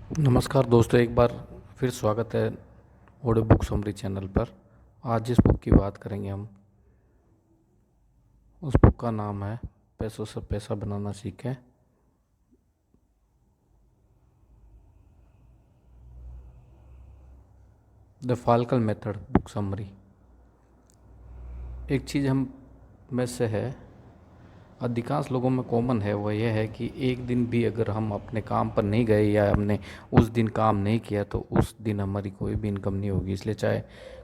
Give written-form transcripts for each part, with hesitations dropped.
नमस्कार दोस्तों, एक बार फिर स्वागत है ऑडियो बुक समरी चैनल पर। आज जिस बुक की बात करेंगे हम, उस बुक का नाम है पैसों से पैसा बनाना सीखें। The falcon method book summary. एक चीज़ हम में से है, अधिकांश लोगों में कॉमन है, वह यह है कि एक दिन भी अगर हम अपने काम पर नहीं गए या हमने उस दिन काम नहीं किया तो उस दिन हमारी कोई भी इनकम नहीं होगी। इसलिए चाहे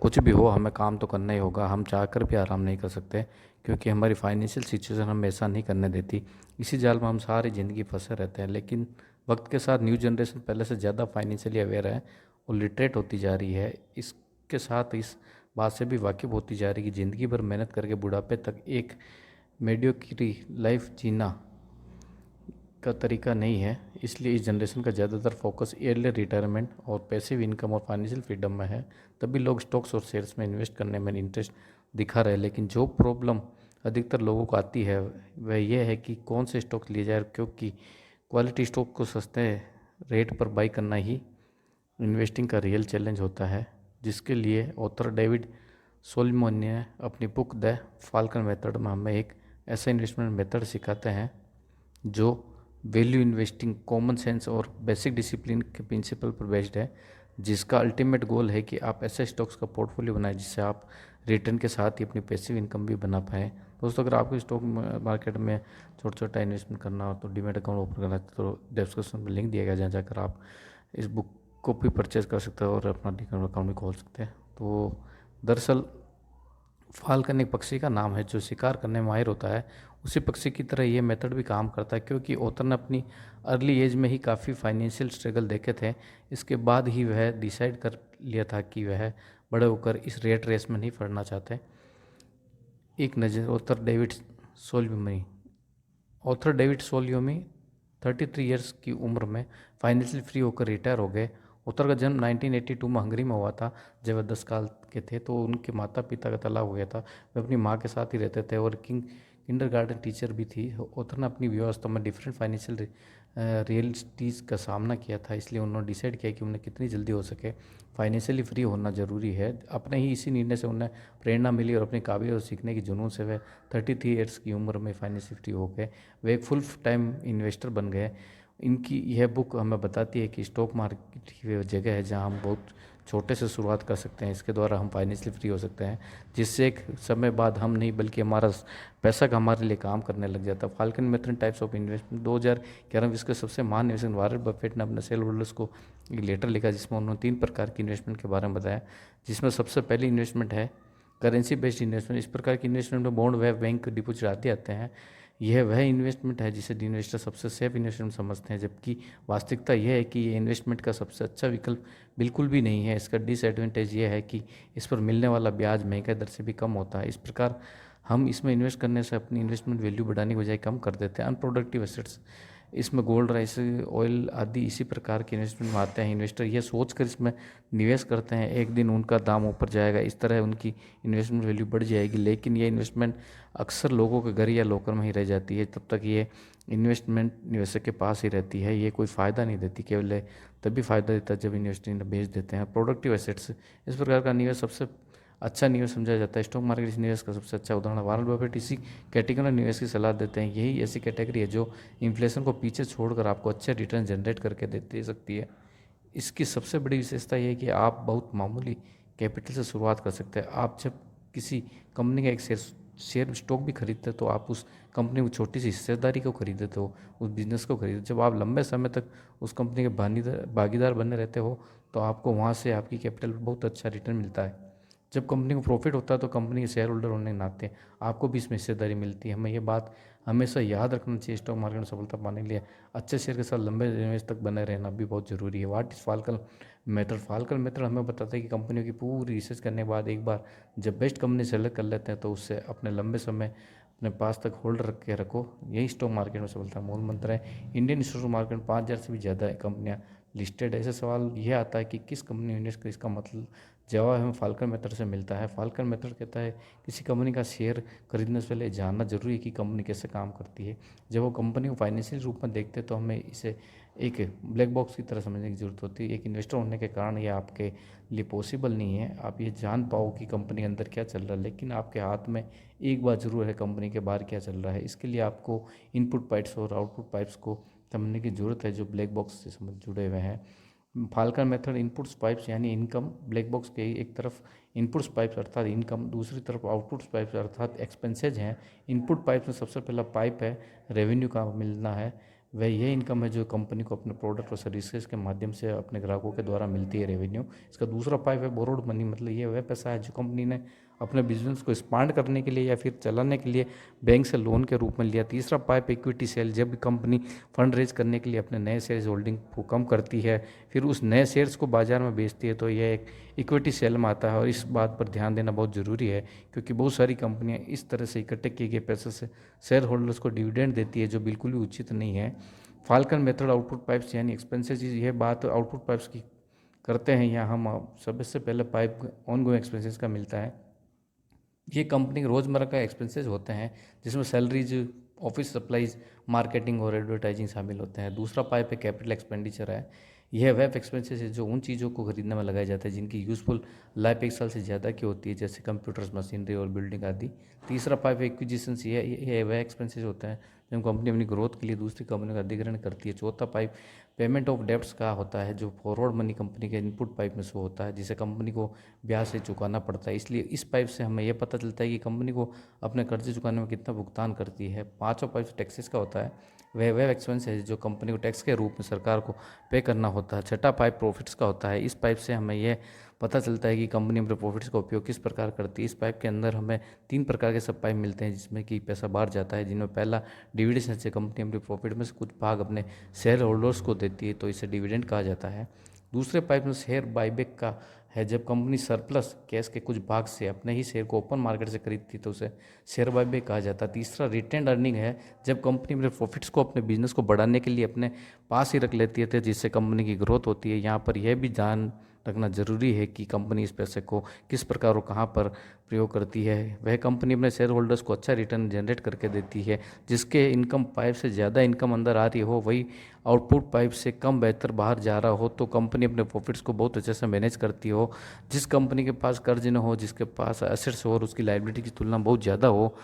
कुछ भी हो, हमें काम तो करना ही होगा। हम चाहकर भी आराम नहीं कर सकते, क्योंकि हमारी फाइनेंशियल सिचुएशन हमें ऐसा नहीं करने देती। इसी जाल में हम सारी ज़िंदगी फंसे रहते हैं। लेकिन वक्त के साथ न्यू जनरेशन पहले से ज़्यादा फाइनेंशियली अवेयर है और लिटरेट होती जा रही है। इसके साथ इस बात से भी वाकिफ़ होती जा रही है कि ज़िंदगी भर मेहनत करके बुढ़ापे तक एक मेडियोक्रिटी लाइफ जीना का तरीका नहीं है। इसलिए इस जनरेशन का ज़्यादातर फोकस अर्ली रिटायरमेंट और पैसिव इनकम और फाइनेंशियल फ्रीडम में है। तभी लोग स्टॉक्स और शेयर्स में इन्वेस्ट करने में इंटरेस्ट दिखा रहे हैं। लेकिन जो प्रॉब्लम अधिकतर लोगों को आती है वह यह है कि कौन से स्टॉक लिए जाए, क्योंकि क्वालिटी स्टॉक को सस्ते रेट पर बाई करना ही इन्वेस्टिंग का रियल चैलेंज होता है, जिसके लिए ऑथर डेविड सोलमन ने अपनी बुक द फाल्कन मेथड में हमें एक ऐसा इन्वेस्टमेंट मेथड सिखाते हैं जो वैल्यू इन्वेस्टिंग, कॉमन सेंस और बेसिक डिसिप्लिन के प्रिंसिपल पर बेस्ड है, जिसका अल्टीमेट गोल है कि आप ऐसे स्टॉक्स का पोर्टफोलियो बनाएं जिससे आप रिटर्न के साथ ही अपनी पैसिव इनकम भी बना पाएँ। दोस्तों, अगर आपको स्टॉक मार्केट में छोटा छोटा इन्वेस्टमेंट करना हो तो डीमैट अकाउंट ओपन करना है तो डिस्क्रिप्शन में लिंक दिया गया, जहाँ जाकर आप इस बुक को भी परचेज कर सकते हो और अपना डीमैट अकाउंट भी खोल सकते हैं। तो दरअसल फाल्कन एक पक्षी का नाम है जो शिकार करने में माहिर होता है। उसी पक्षी की तरह ये मेथड भी काम करता है, क्योंकि ऑथर ने अपनी अर्ली एज में ही काफ़ी फाइनेंशियल स्ट्रगल देखे थे। इसके बाद ही वह डिसाइड कर लिया था कि वह बड़े होकर इस रेट रेस में नहीं पड़ना चाहते। एक नज़र ऑथर डेविड सोलियोमी 33 ईयर्स की उम्र में फाइनेंशियल फ्री होकर रिटायर हो गए। ऑथर का जन्म 1982 में हंगरी में हुआ था। जब वह 10 साल के थे तो उनके माता पिता का तलाक हो गया था। वे अपनी माँ के साथ ही रहते थे और किंडरगार्टन टीचर भी थी। ऑथर ने अपनी व्यवस्था में डिफरेंट फाइनेंशियल रियलिटीज़ का सामना किया था, इसलिए उन्होंने डिसाइड किया कि उन्हें कितनी जल्दी हो सके फाइनेंशियली फ्री होना ज़रूरी है। अपने ही इसी निर्णय से उन्हें प्रेरणा मिली और अपनी काबिलियत और सीखने की जुनून से वे 33 ईयर्स की उम्र में फाइनेंशियल फ्री हो गए। वे एक फुल टाइम इन्वेस्टर बन गए। इनकी यह बुक हमें बताती है कि स्टॉक मार्केट ही वह जगह है जहां हम बहुत छोटे से शुरुआत कर सकते हैं। इसके द्वारा हम फाइनेंशियली फ्री हो सकते हैं, जिससे एक समय बाद हम नहीं बल्कि हमारा पैसा का हमारे लिए काम करने लग जाता है। Falcon method types of investment 2011 में इसके सबसे महान निवेशक वॉरेन बफेट ने अपने शेयर होल्डर्स को एक लेटर लिखा, जिसमें उन्होंने 3 प्रकार की इन्वेस्टमेंट के बारे में बताया। जिसमें सबसे पहली इन्वेस्टमेंट है करेंसी बेस्ड इन्वेस्टमेंट। इस प्रकार की इन्वेस्टमेंट में बॉन्ड व बैंक डिपॉजिट आते हैं। यह वह इन्वेस्टमेंट है जिसे इन्वेस्टर सबसे सेफ इन्वेस्टमेंट समझते हैं, जबकि वास्तविकता यह है कि ये इन्वेस्टमेंट का सबसे अच्छा विकल्प बिल्कुल भी नहीं है। इसका डिसएडवांटेज यह है कि इस पर मिलने वाला ब्याज महंगाई दर से भी कम होता है। इस प्रकार हम इसमें इन्वेस्ट करने से अपनी इन्वेस्टमेंट वैल्यू बढ़ाने की बजाय कम कर देते हैं। अनप्रोडक्टिव एसेट्स, इसमें गोल्ड, राइस, ऑयल आदि इसी प्रकार के इन्वेस्टमेंट में आते हैं। इन्वेस्टर यह सोचकर इसमें निवेश करते हैं एक दिन उनका दाम ऊपर जाएगा, इस तरह उनकी इन्वेस्टमेंट वैल्यू बढ़ जाएगी। लेकिन ये इन्वेस्टमेंट अक्सर लोगों के घर या लॉकर में ही रह जाती है। तब तक ये इन्वेस्टमेंट निवेशक के पास ही रहती है। ये कोई फ़ायदा नहीं देती, केवल तभी फ़ायदा देता है जब इन्वेस्टर बेच देते हैं। प्रोडक्टिव एसेट्स, इस प्रकार का निवेश सबसे अच्छा निवेश समझा जाता है। स्टॉक मार्केट इस निवेश का सबसे अच्छा उदाहरण। वॉरेन बफेट इसी कैटेगरी में निवेश की सलाह देते हैं। यही ऐसी कैटेगरी है जो इन्फ्लेशन को पीछे छोड़कर आपको अच्छे रिटर्न जनरेट करके दे सकती है। इसकी सबसे बड़ी विशेषता यह है कि आप बहुत मामूली कैपिटल से शुरुआत कर सकते हैं। आप जब किसी कंपनी का एक शेयर स्टॉक भी खरीदते हैं तो आप उस कंपनी की छोटी सी हिस्सेदारी को खरीदते हो, उस बिज़नेस को खरीदते हो। जब आप लंबे समय तक उस कंपनी के भागीदार बने रहते हो तो आपको वहाँ से आपकी कैपिटल पर बहुत अच्छा रिटर्न मिलता है। जब कंपनी को प्रॉफिट होता है तो कंपनी के शेयर होल्डर होने के नाते आपको भी इसमें हिस्सेदारी मिलती है। हमें ये बात हमेशा याद रखना चाहिए। स्टॉक मार्केट में सफलता पाने के लिए अच्छे शेयर के साथ लंबे निवेश तक बने रहना भी बहुत ज़रूरी है। What is falcon method? Falcon method हमें बताता है कि कंपनियों की पूरी रिसर्च करने के बाद एक बार जब बेस्ट कंपनी सेलेक्ट कर लेते हैं तो उससे अपने लंबे समय अपने पास तक होल्ड रख के रखो। यही स्टॉक मार्केट में सफलता मूल मंत्र है। इंडियन स्टॉक मार्केट में 5,000 से भी ज़्यादा कंपनियाँ लिस्टेड है। ऐसे सवाल यह आता है कि किस कंपनी में इन्वेस्ट कर, इसका मतलब जवाब हमें फाल्कन मेथड से मिलता है। फाल्कन मेथड कहता है किसी कंपनी का शेयर खरीदने से पहले जानना जरूरी है कि कंपनी कैसे काम करती है। जब वो कंपनी को फाइनेंशियल रूप में देखते हैं तो हमें इसे एक ब्लैक बॉक्स की तरह समझने की ज़रूरत होती है। एक इन्वेस्टर होने के कारण ये आपके लिए पॉसिबल नहीं है आप ये जान पाओ कि कंपनी के अंदर क्या चल रहा है, लेकिन आपके हाथ में एक बात ज़रूर है कंपनी के बाहर क्या चल रहा है। इसके लिए आपको इनपुट पाइप्स और आउटपुट पाइप्स को समझने की ज़रूरत है जो ब्लैक बॉक्स से समझ जुड़े हुए हैं। फाल्कन मेथड इनपुट्स पाइप्स यानी इनकम, ब्लैक बॉक्स के एक तरफ इनपुट्स पाइप्स अर्थात इनकम, दूसरी तरफ आउटपुट्स पाइप्स अर्थात एक्सपेंसेज हैं। इनपुट पाइप में सबसे पहला पाइप है रेवेन्यू का मिलना है, वह यह इनकम है जो कंपनी को अपने प्रोडक्ट और सर्विसेज के माध्यम से अपने ग्राहकों के द्वारा मिलती है रेवेन्यू। इसका दूसरा पाइप है बोरोड मनी, मतलब ये वह पैसा है जो कंपनी ने अपने बिजनेस को एक्सपांड करने के लिए या फिर चलाने के लिए बैंक से लोन के रूप में लिया। तीसरा पाइप इक्विटी सेल, जब कंपनी फंड रेज करने के लिए अपने नए शेयर्स होल्डिंग को कम करती है फिर उस नए शेयर्स को बाजार में बेचती है तो यह एक इक्विटी सेल में आता है। और इस बात पर ध्यान देना बहुत ज़रूरी है क्योंकि बहुत सारी कंपनियां इस तरह से इकट्ठे किए गए पैसे से शेयर होल्डर्स को डिविडेंड देती है जो बिल्कुल भी उचित नहीं है। फाल्कन मेथड आउटपुट पाइप्स यानी एक्सपेंसेस, यह बात आउटपुट पाइप्स की करते हैं। यहाँ हम सबसे पहले पाइप ऑन गोइंग एक्सपेंसेस का मिलता है। ये कंपनी के रोज़मर्रा का एक्सपेंसेस होते हैं जिसमें सैलरीज, ऑफिस सप्लाईज, मार्केटिंग और एडवर्टाइजिंग शामिल होते हैं। दूसरा पाइप है कैपिटल एक्सपेंडिचर है। यह वेब एक्सपेंसेस है जो उन चीज़ों को खरीदने में लगाया जाता है जिनकी यूज़फुल लाइफ 1 साल से ज़्यादा की होती है जैसे कंप्यूटर्स, मशीनरी और बिल्डिंग आदि। तीसरा पाइप एक्विजिशंस, ये वह एक्सपेंसेस होते हैं जब कंपनी अपनी ग्रोथ के लिए दूसरी कंपनी का अधिग्रहण करती है। चौथा पाइप पेमेंट ऑफ डेब्ट्स का होता है जो फॉरवर्ड मनी कंपनी के इनपुट पाइप में शो होता है जिसे कंपनी को ब्याज से चुकाना पड़ता है। इसलिए इस पाइप से हमें यह पता चलता है कि कंपनी को अपने कर्जे चुकाने में कितना भुगतान करती है। पांचवा पाइप टैक्सेस का होता है, वह एक्सपेंस है जो कंपनी को टैक्स के रूप में सरकार को पे करना होता है। छठा पाइप प्रॉफिट्स का होता है। इस पाइप से हमें यह पता चलता है कि कंपनी अपने प्रॉफिट्स का उपयोग किस प्रकार करती है। इस पाइप के अंदर हमें 3 प्रकार के सब पाइप मिलते हैं जिसमें कि पैसा बाहर जाता है, जिनमें पहला डिविडेंड से कंपनी अपने प्रॉफिट में से कुछ भाग अपने शेयर होल्डर्स को देती है तो इसे डिविडेंड कहा जाता है। दूसरे पाइप में शेयर बाईबैक का है, जब कंपनी सरप्लस कैश के कुछ भाग से अपने ही शेयर को ओपन मार्केट से खरीदती है तो उसे शेयर बाईबैक कहा जाता है। तीसरा रिटेन्ड अर्निंग है, जब कंपनी अपने प्रॉफिट्स को अपने बिजनेस को बढ़ाने के लिए अपने पास ही रख लेती है जिससे कंपनी की ग्रोथ होती है। यहाँ पर यह भी ध्यान रखना जरूरी है कि कंपनी इस पैसे को किस प्रकार और कहाँ पर प्रयोग करती है। वह कंपनी अपने शेयर होल्डर्स को अच्छा रिटर्न जनरेट करके देती है। जिसके इनकम पाइप से ज़्यादा इनकम अंदर आ रही हो, वही आउटपुट पाइप से कम बेहतर बाहर जा रहा हो तो कंपनी अपने प्रॉफिट्स को बहुत अच्छे से मैनेज करती हो। जिस कंपनी के पास कर्ज न हो, जिसके पास एसेट्स हो और उसकी लायबिलिटी की तुलना बहुत ज़्यादा हो।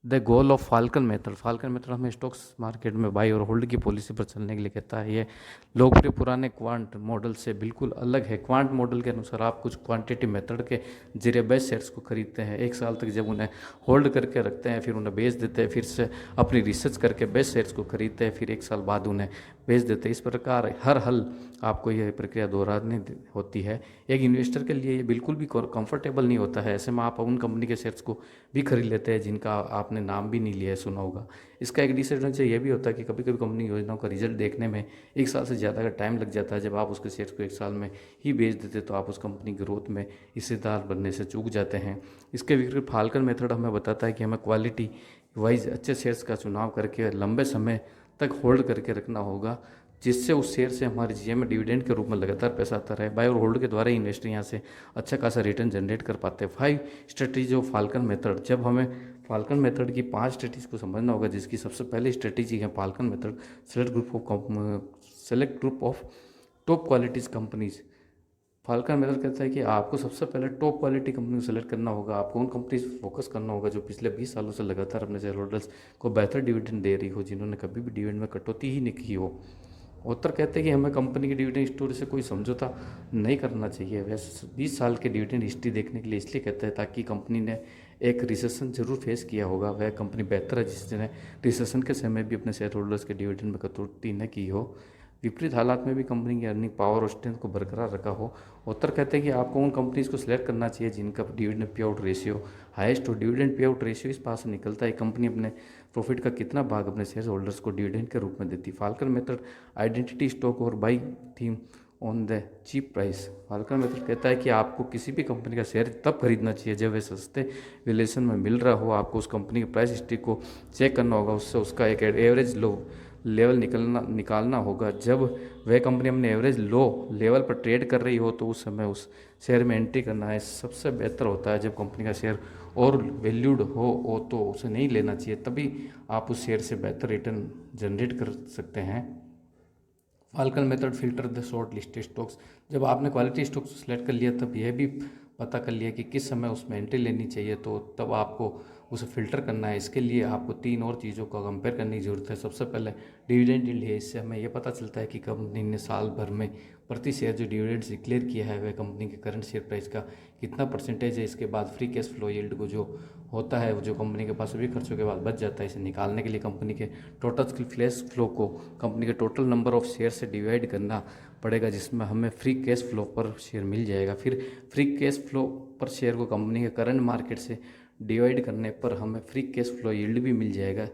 The goal of falcon method, falcon method हमें स्टॉक्स मार्केट में बाई और होल्ड की पॉलिसी पर चलने के लिए कहता है। ये लोकप्रिय पुराने क्वांट मॉडल से बिल्कुल अलग है। क्वांट मॉडल के अनुसार आप कुछ क्वांटिटी मेथड के जरिए बेस्ट शेयर्स को खरीदते हैं, 1 साल तक जब उन्हें होल्ड करके रखते हैं, फिर उन्हें बेच देते हैं, फिर से अपनी रिसर्च करके बेस्ट शेयर्स को खरीदते हैं, फिर 1 साल बाद उन्हें बेच देते हैं। इस प्रकार हर हल आपको यह प्रक्रिया दोहरानी होती है। एक इन्वेस्टर के लिए ये बिल्कुल भी कंफर्टेबल नहीं होता है। ऐसे में आप उन कंपनी के शेयर्स को भी खरीद लेते हैं जिनका आपने नाम भी नहीं लिया है, सुना होगा। इसका एक डिसएडवांटेज ये भी होता है कि कभी कभी कंपनी योजनाओं का रिजल्ट देखने में 1 साल से ज़्यादा का टाइम लग जाता है। जब आप उसके शेयर्स को 1 साल में ही बेच देते तो आप उस कंपनी की ग्रोथ में हिस्सेदार बनने से चूक जाते हैं। इसके विपरीत फाल्कन मेथड हमें बताता है कि हमें क्वालिटी वाइज अच्छे शेयर्स का चुनाव करके लंबे समय तक होल्ड करके रखना होगा जिससे उस शेयर से हमारे जीएम में डिविडेंड के रूप में लगातार पैसा आता रहे। बाय और होल्ड के द्वारा ही इन्वेस्टर यहाँ से अच्छा खासा रिटर्न जनरेट कर पाते हैं। 5 स्ट्रेटेजी ऑफ फाल्कन मेथड, जब हमें फाल्कन मेथड की 5 स्ट्रेटेजी को समझना होगा जिसकी सबसे पहली स्ट्रेटेजी है falcon method select group of top qualities companies. Falcon method कहता है कि आपको सबसे पहले टॉप क्वालिटी कंपनी को सेलेक्ट करना होगा। आपको उन कंपनीज पर फोकस करना होगा जो पिछले 20 सालों से लगातार अपने शेयर होल्डर्स को बेहतर डिविडेंड दे रही हो, जिन्होंने कभी भी डिविडेंड में कटौती ही नहीं की हो। उत्तर कहते हैं कि हमें कंपनी की डिविडेंड स्टोरी से कोई समझौता नहीं करना चाहिए। वैसे 20 साल के डिविडेंड हिस्ट्री देखने के लिए इसलिए कहते हैं ताकि कंपनी ने एक रिसेशन जरूर फेस किया होगा। वह कंपनी बेहतर है जिसने रिसेशन के समय भी अपने शेयर होल्डर्स के डिविडेंड में कटौती न की हो, विपरीत हालात में भी कंपनी की अर्निंग पावर और स्ट्रेंथ को बरकरार रखा हो। उत्तर कहते हैं कि आपको उन कंपनीज को सिलेक्ट करना चाहिए जिनका dividend pay out ratio highest हो। डिविडेंड पे आउट रेशियो इस बात से निकलता है कंपनी अपने प्रॉफिट का कितना भाग अपने शेयर होल्डर्स को डिविडेंड के रूप में देती। फाल्कन मेथड आइडेंटिटी स्टॉक और buy them on the cheap price. Falcon method कहता है कि आपको किसी भी कंपनी का शेयर तब खरीदना चाहिए जब वह सस्ते वैल्यूएशन में मिल रहा हो। आपको उस कंपनी के प्राइस हिस्ट्री को चेक करना होगा, उससे उसका एक एवरेज लो लेवल निकालना होगा। जब वह कंपनी अपने एवरेज लो लेवल पर ट्रेड कर रही हो तो उस समय उस शेयर में एंट्री करना है सबसे बेहतर होता है। जब कंपनी का शेयर और वैल्यूड हो तो उसे नहीं लेना चाहिए, तभी आप उस शेयर से बेहतर रिटर्न जनरेट कर सकते हैं। Falcon method filter the short listed stocks. जब आपने क्वालिटी स्टॉक्स सेलेक्ट कर लिया तब यह भी पता कर लिया कि किस समय उसमें एंट्री लेनी चाहिए, तो तब आपको उसे फ़िल्टर करना है। इसके लिए आपको 3 और चीज़ों का कंपेयर करने की ज़रूरत है। सबसे पहले डिविडेंड यील्ड है। इससे हमें यह पता चलता है कि कंपनी ने साल भर में प्रति शेयर जो डिविडेंड्स डिक्लेयर किया है वह कंपनी के करंट शेयर प्राइस का कितना परसेंटेज है। इसके बाद फ्री कैश फ्लो यील्ड को जो होता है, जो कंपनी के पास सभी खर्चों के बाद बच जाता है, इसे निकालने के लिए कंपनी के टोटल कैश फ्लो को कंपनी के टोटल नंबर ऑफ शेयर से डिवाइड करना पड़ेगा, जिसमें हमें फ्री कैश फ्लो पर शेयर मिल जाएगा। फिर फ्री कैश फ्लो पर शेयर को कंपनी के करंट मार्केट से डिवाइड करने पर हमें फ्री कैश फ्लो यील्ड भी मिल जाएगा।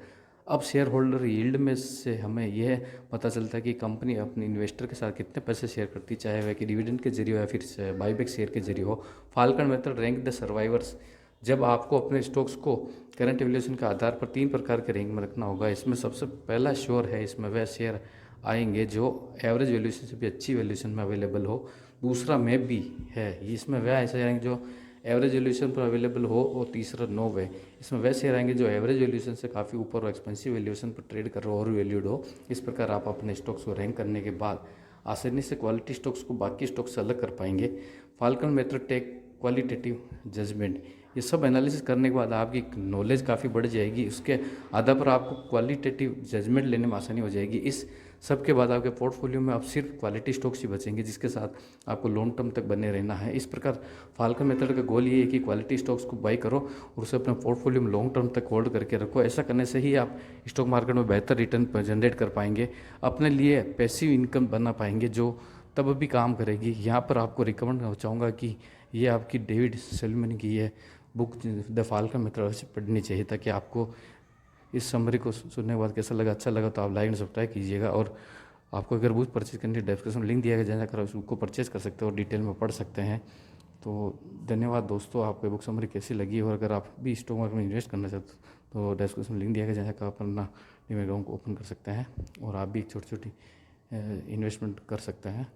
अब शेयर होल्डर यील्ड में से हमें यह पता चलता है कि कंपनी अपने इन्वेस्टर के साथ कितने पैसे शेयर करती, चाहे वह कि डिविडेंड के जरिए हो या फिर बाईबैक शेयर के जरिए हो। Falcon method rank the survivors. जब आपको अपने स्टॉक्स को करंट वैल्यूएशन के आधार पर 3 प्रकार के रैंक में रखना होगा। इसमें सबसे पहला श्योर है, इसमें वह शेयर आएंगे जो एवरेज वैल्यूएशन से भी अच्छी वैल्यूएशन में अवेलेबल हो। दूसरा में भी है, इसमें वह ऐसे आएंगे जो एवरेज वैल्यूएशन पर अवेलेबल हो। और तीसरा नो वे, इसमें वह शेयर आएंगे जो एवरेज वैल्यूएशन से काफ़ी ऊपर और एक्सपेंसिव वैल्यूएशन पर ट्रेड कर रहे हो और वैल्यूड हो। इस प्रकार आप अपने स्टॉक्स को रैंक करने के बाद आसानी से क्वालिटी स्टॉक्स को बाकी स्टॉक्स से अलग कर पाएंगे। Falcon method take qualitative judgement. ये सब एनालिसिस करने के बाद आपकी नॉलेज काफ़ी बढ़ जाएगी। उसके आधार पर आपको क्वालिटेटिव जजमेंट लेने में आसानी हो जाएगी। इस सब के बाद आपके पोर्टफोलियो में अब सिर्फ क्वालिटी स्टॉक्स ही बचेंगे, जिसके साथ आपको लॉन्ग टर्म तक बने रहना है। इस प्रकार फाल्कन मेथड का गोल ये है कि क्वालिटी स्टॉक्स को बाई करो और उसे अपने पोर्टफोलियो में लॉन्ग टर्म तक होल्ड करके रखो। ऐसा करने से ही आप स्टॉक मार्केट में बेहतर रिटर्न जनरेट कर पाएंगे, अपने लिए पैसिव इनकम बना पाएंगे जो तब भी काम करेगी। यहाँ पर आपको रिकमेंड चाहूँगा कि ये आपकी डेविड सेलमन की है बुक द फाल्कन मेथड से पढ़नी चाहिए, ताकि आपको इस समरी को सुनने के बाद कैसा लगा। अच्छा लगा तो आप लाइक एंड सब्सक्राइब कीजिएगा। और आपको अगर बुक परचेज करनी है, डिस्क्रिप्शन में लिंक दिया गया, जहाँ जाकर उसको परचेज कर सकते हो और डिटेल में पढ़ सकते हैं। तो धन्यवाद दोस्तों, आपको बुक समरी कैसी लगी। और अगर आप भी स्टॉक मार्केट में इन्वेस्ट करना चाहते हो तो डिस्क्रिप्शन में लिंक दिया गया, जहाँ जाकर आप अपना डीमैट अकाउंट को ओपन कर सकते हैं और आप भी एक छोटी छोटी इन्वेस्टमेंट कर सकते हैं।